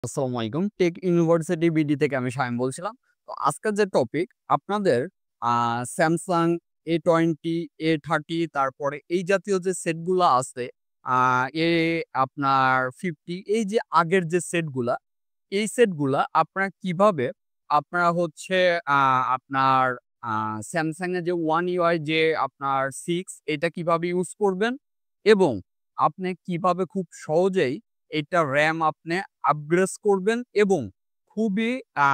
আসসালামু আলাইকুম। Take university BD থেকে আমি শামীম বলছিলাম। তো আজকের যে টপিক আপনাদের Samsung A20, A30 তারপরে এই জাতীয় যে সেটগুলা আছে, আ এ আপনার 50 এই যে আগের যে সেটগুলা, এই সেটগুলা আপনারা কিভাবে আপনারা হচ্ছে আ আপনার আ Samsung এর যে One UI যে আপনার 6 এটা কিভাবে ইউজ করবেন এবং আপনি কিভাবে খুব সহজেই এটা RAM আপনি আপগ্রেড করবেন এবং খুবই আ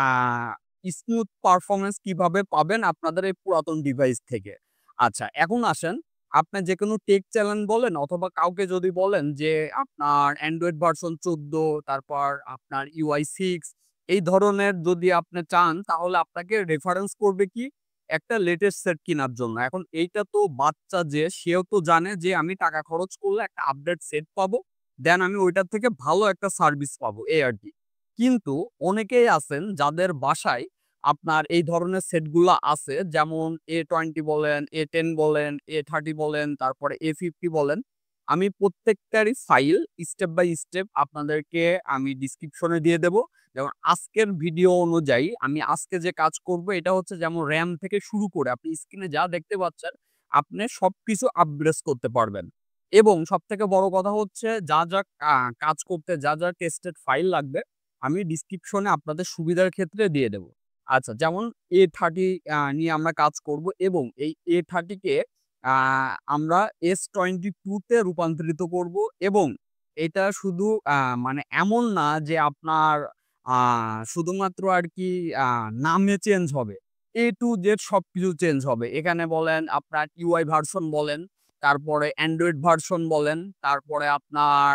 স্মুথ পারফরম্যান্স কিভাবে পাবেন আপনাদের এই পুরাতন ডিভাইস থেকে। আচ্ছা, এখন আসেন আপনি যেকোনো টেক চ্যানেল বলেন অথবা কাউকে যদি বলেন যে আপনার Android ভার্সন 14 তারপর আপনার UI 6 এই ধরনের যদি আপনি চান তাহলে আপনাকে রেফারেন্স করবে কি? একটা লেটেস্ট সেট কিনার জন্য। এখন এইটা তো বাচ্চা যে সেও তো জানে যে আমি টাকা খরচ করলে একটা আপডেট সেট পাবো। দেন আমি ঐটার থেকে ভালো একটা সার্ভিস পাবো এই আরকি। কিন্তু অনেকেই আছেন যাদের বাসায় আপনার এই ধরনের সেটগুলা আছে যেমন A20 বলেন, A10 বলেন, A30 বলেন, তারপরে A50 বলেন। আমি প্রত্যেকটারই ফাইল স্টেপ বাই স্টেপ আপনাদেরকে আমি ডেসক্রিপশনে দিয়ে দেব। যেমন আজকের ভিডিও অনুযায়ী আমি আজকে যে কাজ করব এটা হচ্ছে যেমন RAM থেকে শুরু করে আপনি স্ক্রিনে যা দেখতে পাচ্ছেন, আপনি সবকিছু আপগ্রেড করতে পারবেন। এবং সবথেকে বড় কথা হচ্ছে যা কাজ করতে যা টেস্টেড ফাইল লাগবে আমি ডেসক্রিপশনে আপনাদের সুবিধার ক্ষেত্রে দিয়ে দেব। আচ্ছা, যেমন A30 নিয়ে আমরা কাজ করব এবং এই A30 কে আ আমরা S22 তে রূপান্তরিত করব এবং এটা শুধু মানে এমন না যে আপনার আ শুধুমাত্র আরকি আ নামে চেঞ্জ হবে। A to Z সবকিছু চেঞ্জ হবে। এখানে বলেন আপনার UI ভার্সন বলেন, তারপরে Android ভার্সন বলেন, তারপরে আপনার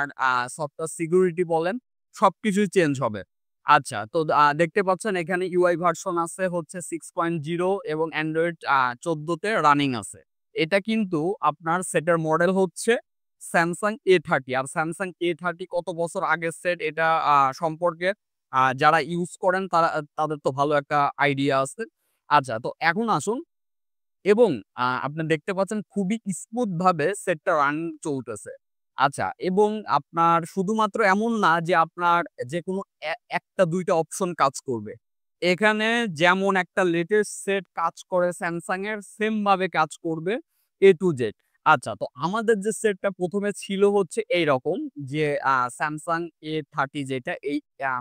সফটওয়্যার সিকিউরিটি বলেন, সবকিছুই চেঞ্জ হবে। আচ্ছা, তো দেখতে পাচ্ছেন এখানে UI ভার্সন আছে হচ্ছে 6.0 এবং Android 14 তে রানিং আছে। এটা কিন্তু আপনার সেটের মডেল হচ্ছে Samsung A30 আর Samsung A30 কত বছর আগের সেট এটা সম্পর্কে যারা ইউজ করেন তাদের তো ভালো একটা আইডিয়া আছে। আচ্ছা, তো এখন আসুন এবং আপনি দেখতে পাচ্ছেন খুবই স্মুথ ভাবে সেটটা রান চলতেছে। আচ্ছা, এবং আপনার শুধুমাত্র এমন না যে আপনার যেকোনো ১ টা ২ টা অপশন কাজ করবে। এখানে যেমন একটা লেটেস্ট সেট কাজ করে Samsung এর সেম ভাবে কাজ করবে A to Z। আচ্ছা, তো আমাদের যে সেটটা ১ম এ ছিল হচ্ছে এইরকম যে Samsung A30 যেটা এই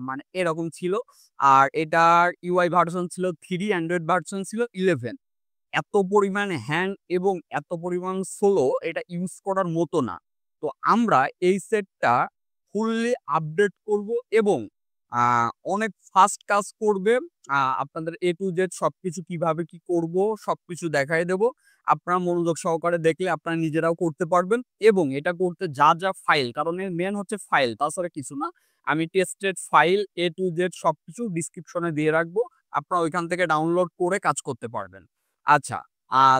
মানে এরকম ছিল। আর এটার UI ভার্সন ছিল 3, Android ভার্সন ছিল 11। এত পরিমাণ হ্যাং এবং এত পরিমাণ স্লো এটা ইউজ করার মতো না। তো আমরা এই সেটটা ফুললি আপডেট করব এবং আ অনেক ফাস্ট কাজ করবে। আপনাদের A to Z সবকিছু কিভাবে কি করব সবকিছু দেখায় দেব। আপনারা মনোযোগ সহকারে দেখলে আপনারা নিজেরাও করতে পারবেন এবং এটা করতে যা ফাইল কারণ এর মেইন হচ্ছে ফাইল তাছাড়া কিছু না। আমি tested file A to Z সবকিছু ডেসক্রিপশনে দিয়ে রাখবো। আপনারা ওইখান থেকে ডাউনলোড করে কাজ করতে পারবেন। আচ্ছা।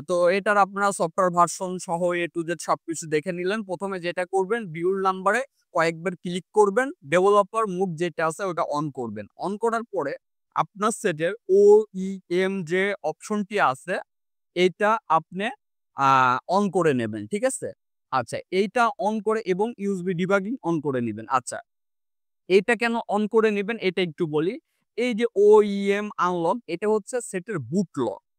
তো এটার আপনারা সফটওয়্যার ভার্সন সহ A to Z সবকিছু দেখে নিলেন। ১ম এ যেটা করবেন বিউল্ড নাম্বারে কয়েকবার ক্লিক করবেন। ডেভেলপার মুড যেটা আছে ওটা অন করবেন। অন করার পরে আপনার সেটের OEM যে অপশনটি আছে এইটা আপনি আ অন করে নেবেন। ঠিক আছে? আচ্ছা, এইটা অন করে এবং USB ডিবাগিং অন করে নিবেন। আচ্ছা, এইটা কেন অন করে নিবেন এটা একটু বলি। এই যে OEM আনলক এটা হচ্ছে সেটের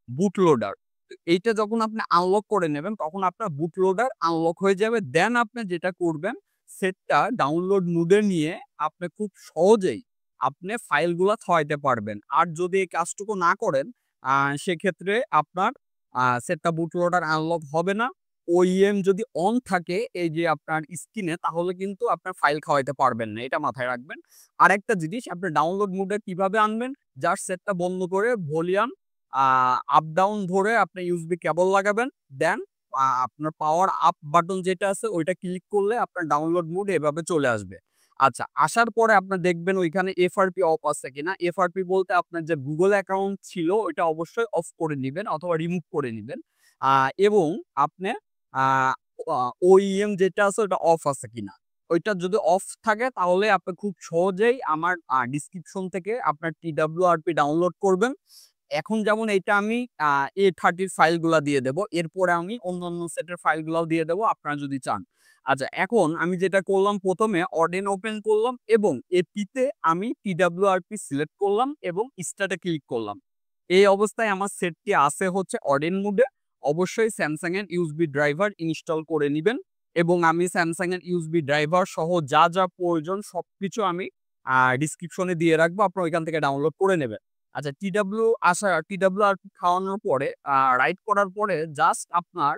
বুট লোডার। তো এইটা যখন আপনি আনলক করে নেবেন তখন আপনার বুট লোডার আনলক হয়ে যাবে। দেন আপনি যেটা করবেন সেটটা ডাউনলোড মোড এ নিয়ে আপনি খুব সহজেই আপনি ফাইলগুলা থওয়াইতে পারবেন। আর যদি এই কাজটুকু না করেন আ সেক্ষেত্রে আপনার সেটটা বুট লোডার আনলক হবে না। OEM যদি অন থাকে এই যে আপনার স্ক্রিনে তাহলে কিন্তু আপনার ফাইল খাওয়াইতে পারবেন না। এটা মাথায় রাখবেন। আরেকটা জিনিস আপনি ডাউনলোড মোডে কিভাবে আনবেন? জাস্ট সেটটা বন্ধ করে ভলিউম আ আপ ডাউন ধরে আপনি USB কেবল লাগাবেন। দেন আপনার পাওয়ার আপ বাটন যেটা আছে ওইটা ক্লিক করলে আপনার ডাউনলোড মোড এভাবে চলে আসবে। আচ্ছা, আসার পরে আপনার দেখবেন ওইখানে FRP অফ আছে কিনা। FRP বলতে আপনার যে Google অ্যাকাউন্ট ছিল ওইটা অবশ্যই অফ করে নিবেন অথবা রিমুভ করে নিবেন। এবং আপনি আ আ OEM যেটা আছে ওটা অফ আছে কিনা। ওইটা যদি অফ থাকে তাহলে আপনি খুব সহজেই আমার ডেসক্রিপশন থেকে আপনার TWRP ডাউনলোড করবেন এখন যেমন এইটা আমি A30 ফাইলগুলা দিয়ে দেব। এরপরে আমি অন্যান্য সেটের ফাইলগুলাও দিয়ে দেব আপনারা যদি চান। আচ্ছা, এখন আমি যেটা করলাম ১ম এ Odin ওপেন করলাম এবং এপিতে আমি TWRP সিলেক্ট করলাম এবং স্টার্ট এ ক্লিক করলাম। এই অবস্থায় আমার সেটটি আছে হচ্ছে Odin মোডে। অবশ্যই Samsung এর USB ড্রাইভার ইনস্টল করে নিবেন এবং আমি Samsung এর USB ড্রাইভার সহ যা প্রয়োজন সবকিছু আমি ডেসক্রিপশনে দিয়ে রাখবো। আপনারা ওইখান থেকে ডাউনলোড করে নেবেন। আচ্ছা, TWRP খাওয়ানোর পরে রাইট করার পরে জাস্ট আপনার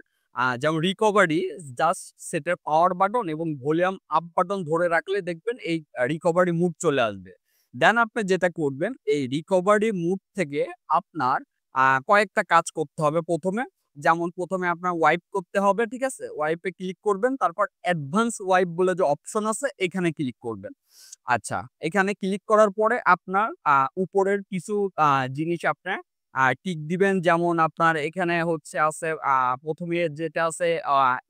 যেমন রিকভারি জাস্ট সেটের পাওয়ার বাটন এবং ভলিউম আপ বাটন ধরে রাখলে দেখবেন এই রিকভারি মুড চলে আসবে। দেন আপনি যেটা করবেন এই রিকভারি মুড থেকে আপনার কয়েকটা কাজ করতে হবে ১ম এ। যেমন ১ম এ আপনার ওয়াইপ করতে হবে, ঠিক আছে? ওয়াইপে ক্লিক করবেন, তারপর অ্যাডভান্স ওয়াইপ বলে যে অপশন আছে এখানে ক্লিক করবেন। আচ্ছা, এখানে ক্লিক করার পরে আপনার উপরের কিছু জিনিস আপনার টিক দিবেন। যেমন আপনার এখানে হচ্ছে আছে ১ম এ যেটা আছে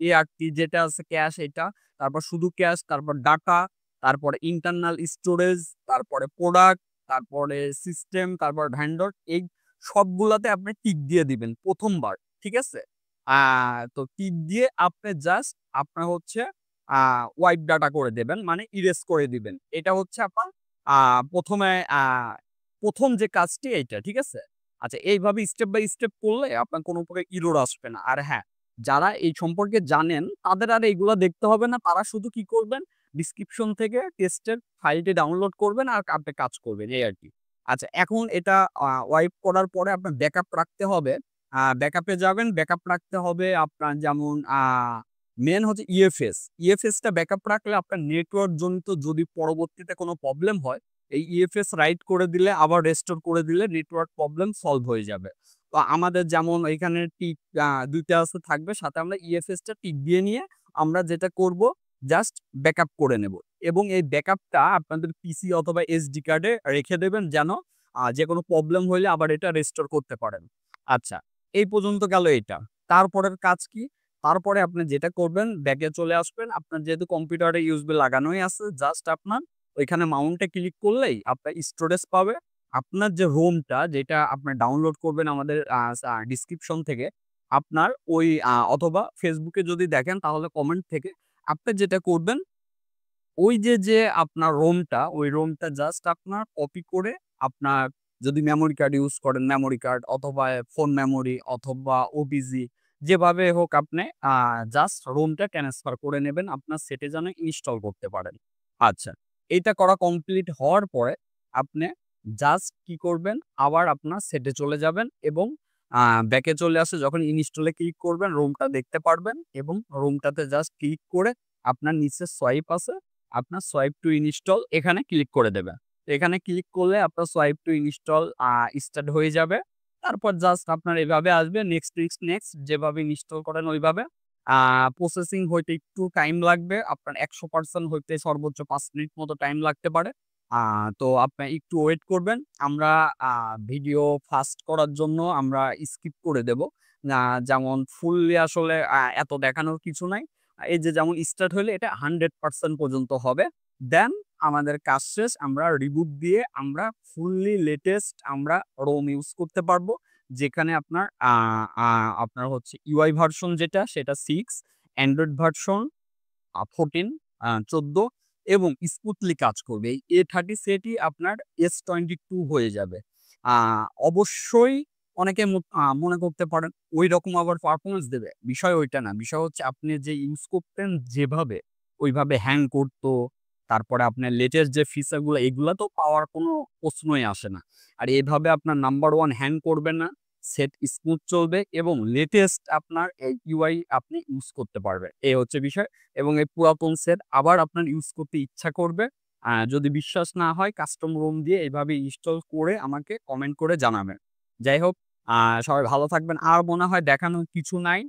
ART যেটা আছে ক্যাশ এটা, তারপর শুধু ক্যাশ, তারপর ডাটা, তারপরে ইন্টারনাল স্টোরেজ, তারপরে প্রোডাক্ট, তারপরে সিস্টেম, তারপর ভেন্ডর, এই সবগুলাতে আপনি টিক দিয়ে দিবেন ১ম বার। ঠিক আছে? আ তো টিক দিয়ে আপনি জাস্ট আপনার হচ্ছে আ ওয়াইপ ডাটা করে দেবেন। মানে ইরেজ করে দিবেন। এটা হচ্ছে আপনার আ ১ম এ ১ম যে কাজটি এইটা। ঠিক আছে? আচ্ছা, এইভাবে স্টেপ বাই স্টেপ করলে আপনার কোন প্রকার এরর আসবে না। আর হ্যাঁ, যারা এই সম্পর্কে জানেন তাদের আর এগুলা দেখতে হবে না। তারা শুধু কি করবেন? ডেসক্রিপশন থেকে টেস্টের ফাইলটি ডাউনলোড করবেন আর আপনি কাজ করবেন এই আরকি। আচ্ছা, এখন এটা ওয়াইপ করার পরে আপনার ব্যাকআপ রাখতে হবে। ব্যাকআপে যাবেন, ব্যাকআপ রাখতে হবে আপনার যেমন মেইন হচ্ছে ইএফএস। ইএফএসটা ব্যাকআপ রাখলে আপনার নেটওয়ার্ক জনিত যদি পরবর্তীতে কোনো প্রবলেম হয়, এই ইএফএস রাইট করে দিলে আবার রেস্টোর করে দিলে নেটওয়ার্ক প্রবলেম সলভ হয়ে যাবে। তো আমাদের যেমন এখানে টিক ২ টা আছে থাকবে, সাথে আমরা ইএফএসটা টিক দিয়ে নিয়ে আমরা যেটা করব জাস্ট ব্যাকআপ করে নেব এবং এই ব্যাকআপটা আপনাদের পিসি অথবা এসডি কার্ডে রেখে দেবেন যেন যেকোনো প্রবলেম হইলে আবার এটা রেস্টোর করতে পারেন। আচ্ছা, এই পর্যন্ত গেল এটা। তারপরের কাজ কি? তারপরে আপনি যেটা করবেন ব্যাকে চলে আসবেন। আপনার যেহেতু কম্পিউটারে ইউএসবি লাগানোই আছে, জাস্ট আপনার ওইখানে মাউন্টে ক্লিক করলেই আপনার স্টোরেজ পাবে। আপনার যে রোমটা যেটা আপনি ডাউনলোড করবেন আমাদের ডেসক্রিপশন থেকে, আপনার ওই অথবা ফেসবুকে যদি দেখেন তাহলে কমেন্ট থেকে আপনি যেটা করবেন ওই যে আপনার রোমটা, ওই রোমটা জাস্ট আপনার কপি করে আপনার যদি মেমোরি কার্ড ইউজ করেন, মেমোরি কার্ড অথবা ফোন মেমোরি অথবা ওবিজি যেভাবে হোক আপনি জাস্ট রোমটা ট্রান্সফার করে নেবেন আপনার সেটে যেন ইনস্টল করতে পারেন। আচ্ছা, এইটা করা কমপ্লিট হওয়ার পরে আপনি জাস্ট কি করবেন? আবার আপনার সেটে চলে যাবেন এবং ব্যাকে চলে আসে যখন ইনস্টলে ক্লিক করবেন রোমটা দেখতে পারবেন এবং রোমটাতে জাস্ট ক্লিক করে আপনার নিচে সোয়াইপ আছে আপনার সোয়াইপ টু ইনস্টল এখানে ক্লিক করে দেবেন। এখানে ক্লিক করলে আপনার সোয়াইপ টু ইনস্টল স্টার্ট হয়ে যাবে। তারপর জাস্ট আপনার এভাবে আসবে নেক্সট যেভাবে ইনস্টল করেন ওইভাবে। প্রসেসিং হইতে একটু টাইম লাগবে। আপনার ১০০% হইতে সর্বোচ্চ ৫ মিনিট মতো টাইম লাগতে পারে। আ তো আপনি একটু ওয়েট করবেন। আমরা আ ভিডিও ফাস্ট করার জন্য আমরা স্কিপ করে দেব। যেমন ফুললি আসলে এত দেখানোর কিছু নাই। এই যে যেমন স্টার্ট হইলে এটা 100% পর্যন্ত হবে। দেন আমাদের কাজ শেষ। আমরা রিবুট দিয়ে আমরা ফুললি লেটেস্ট আমরা ROM ইউজ করতে পারবো। যেখানে আপনার আ আ আপনার হচ্ছে UI ভার্সন যেটা সেটা 6, অ্যান্ড্রয়েড ভার্সন 14, 14 এবং স্মুথলি কাজ করবে। এই A30 সেটই আপনার S22 হয়ে যাবে। আ অবশ্যই অনেকে মনে করতে পারেন ঐরকম আবার পারফরম্যান্স দেবে। বিষয় ওইটা না। বিষয় হচ্ছে আপনি যে ইউজ করতেন যেভাবে, ওইভাবে হ্যাং করতো। তারপরে আপনার লেটেস্ট যে ফিচার গুলা এগুলা তো পাওয়ার কোনো প্রশ্নই আসে না। আর এভাবে আপনার নাম্বার 1 হ্যাং করবে না। সেট স্মুথ চলবে এবং লেটেস্ট আপনার এই UI আপনি ইউজ করতে পারবেন। এই হচ্ছে বিষয় এবং এই পুরাতন সেট আবার আপনার ইউজ করতে ইচ্ছা করবে। যদি বিশ্বাস না হয় কাস্টম ROM দিয়ে এভাবে ইনস্টল করে আমাকে কমেন্ট করে জানাবেন। যাই হোক, আ সবাই ভালো থাকবেন। আর মনে হয় দেখানোর কিছু নাই।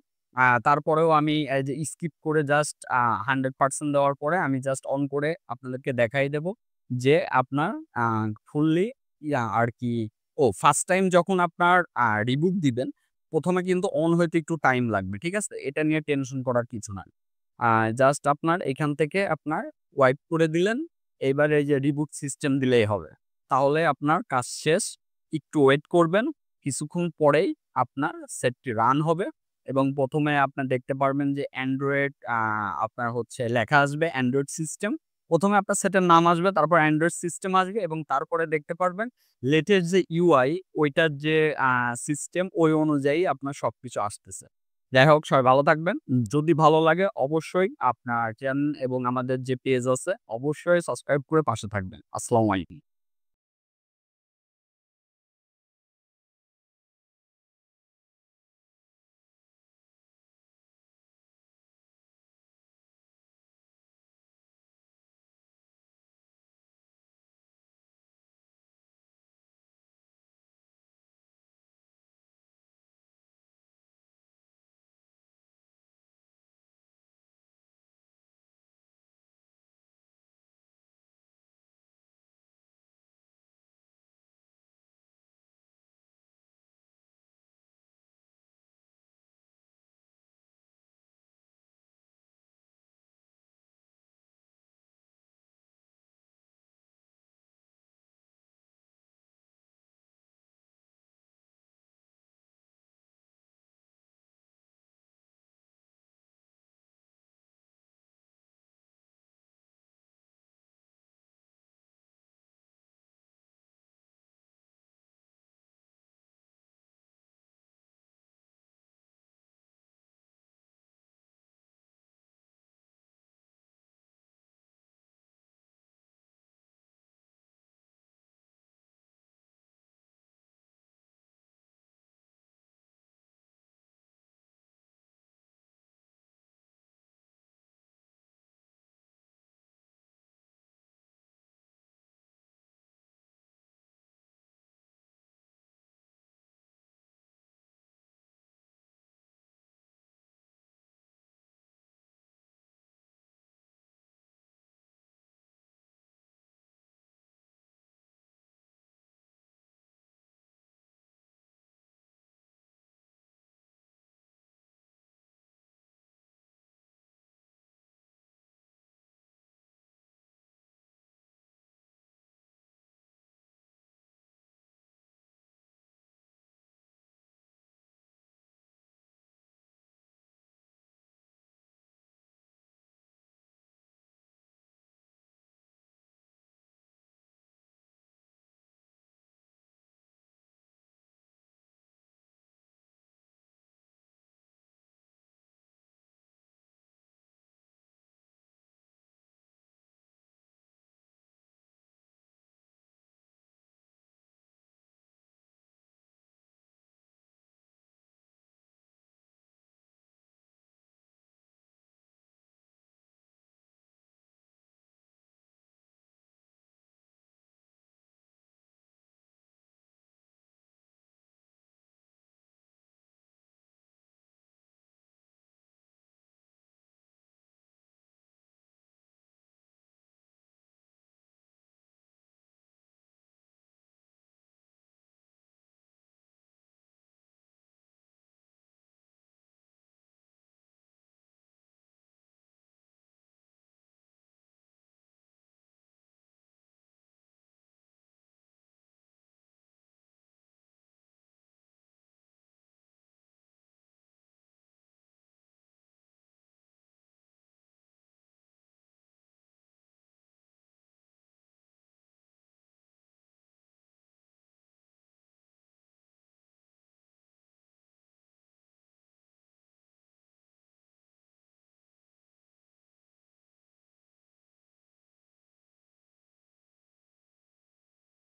তারপরেও আমি এই যে স্কিপ করে জাস্ট 100% দেওয়ার পরে আমি জাস্ট অন করে আপনাদেরকে দেখাই দেব যে আপনার আ ফুললি আরকি ফার্স্ট টাইম যখন আপনার রিবুট দিবেন, ১ম এ কিন্তু অন হইতে একটু টাইম লাগবে। ঠিক আছে? এটা নিয়ে টেনশন করার কিছু নাই। আ জাস্ট আপনার এখান থেকে আপনার ওয়াইপ করে দিলেন। এইবার এই যে রিবুট সিস্টেম দিলেই হবে। তাহলে আপনার কাজ শেষ। একটু ওয়েট করবেন। কিছুক্ষণ পরেই আপনার সেটটি রান হবে এবং ১ম এ আপনার দেখতে পারবেন যে অ্যান্ড্রয়েড আপনার হচ্ছে লেখা আসবে অ্যান্ড্রয়েড সিস্টেম। ১ম এ আপনার সেটের নাম আসবে, তারপর অ্যান্ড্রয়েড সিস্টেম আসবে এবং তারপরে দেখতে পারবেন লেটেস্ট যে UI ওইটার যে সিস্টেম ওই অনুযায়ী আপনার সবকিছু আসতেছে। যাই হোক সবাই ভালো থাকবেন। যদি ভালো লাগে অবশ্যই আপনার চ্যানেল এবং আমাদের যে পেজ আছে অবশ্যই সাবস্ক্রাইব করে পাশে থাকবেন। আসসালামু আলাইকুম।